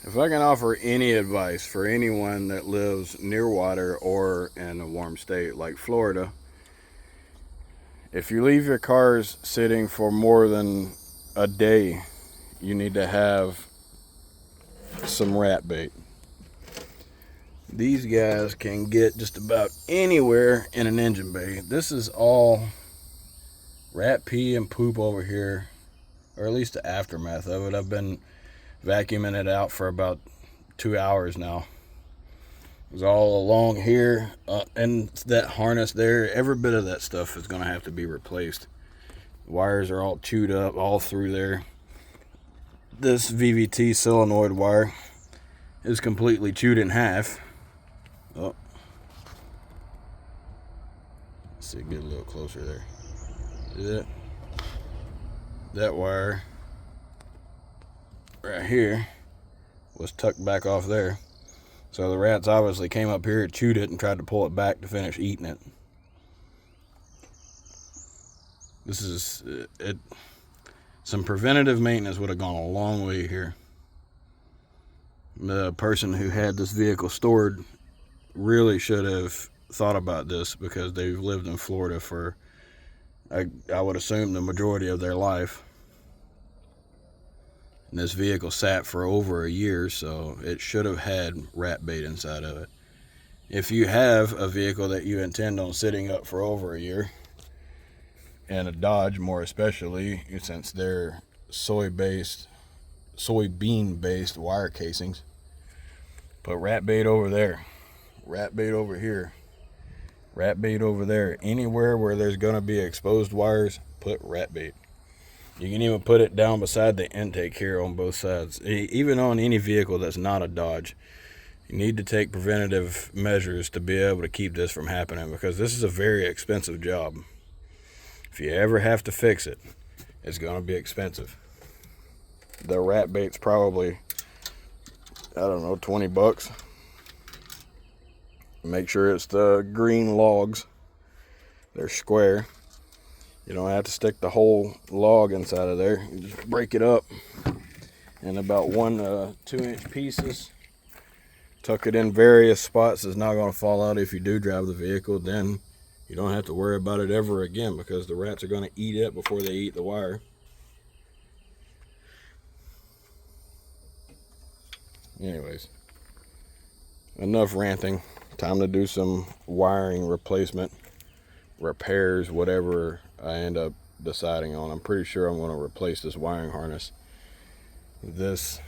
If I can offer any advice for anyone that lives near water or in a warm state like Florida, if you leave your cars sitting for more than a day, you need to have some rat bait. These guys can get just about anywhere in an engine bay. This is all rat pee and poop over here, or at least the aftermath of it. I've been vacuuming it out for about 2 hours now. It was all along here, and that harness there, every bit of that stuff is going to have to be replaced. Wires are all chewed up all through there. This VVT solenoid wire is completely chewed in half. Oh, let's see, get a little closer there. See that? That wire right here was tucked back off there. So the rats obviously came up here, chewed it, and tried to pull it back to finish eating it. This is it. Some preventative maintenance would have gone a long way here. The person who had this vehicle stored really should have thought about this, because they've lived in Florida for, I would assume, the majority of their life. And this vehicle sat for over a year, so it should have had rat bait inside of it. If you have a vehicle that you intend on sitting up for over a year, and a Dodge more especially, since they're soybean-based wire casings, put rat bait over there, rat bait over here, rat bait over there. Anywhere where there's going to be exposed wires, put rat bait. You can even put it down beside the intake here on both sides. Even on any vehicle that's not a Dodge, you need to take preventative measures to be able to keep this from happening, because this is a very expensive job. If you ever have to fix it, it's going to be expensive. The rat bait's probably, I don't know, $20. Make sure it's the green logs. They're square. You don't have to stick the whole log inside of there. You just break it up in about 1 to 2 inch pieces. Tuck it in various spots. It's not going to fall out if you do drive the vehicle. Then you don't have to worry about it ever again, because the rats are going to eat it before they eat the wire. Anyways, enough ranting. Time to do some wiring replacement, repairs, whatever I end up deciding on. I'm pretty sure I'm going to replace this wiring harness. This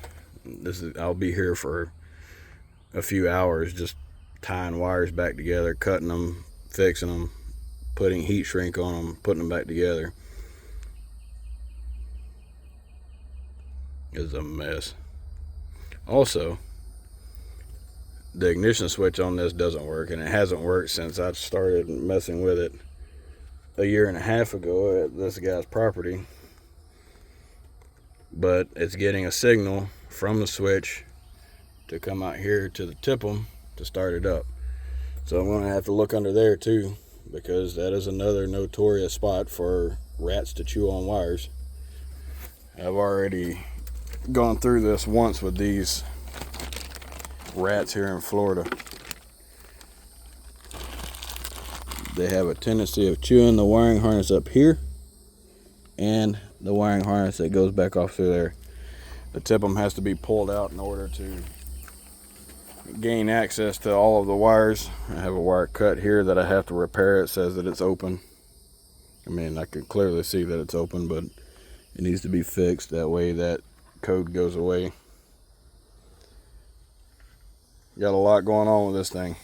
is, I'll be here for a few hours just tying wires back together, cutting them, fixing them, putting heat shrink on them, putting them back together. It's a mess. Also, the ignition switch on this doesn't work, and it hasn't worked since I started messing with it a year and a half ago at this guy's property. But it's getting a signal from the switch to come out here to the tip-em to start it up. So I'm going to have to look under there too, because that is another notorious spot for rats to chew on wires. I've already gone through this once with these rats here in Florida. They have a tendency of chewing the wiring harness up here and the wiring harness that goes back off through there. The tip-em has to be pulled out in order to gain access to all of the wires. I have a wire cut here that I have to repair. It says that it's open. I mean, I can clearly see that it's open, but it needs to be fixed. That way that code goes away. Got a lot going on with this thing.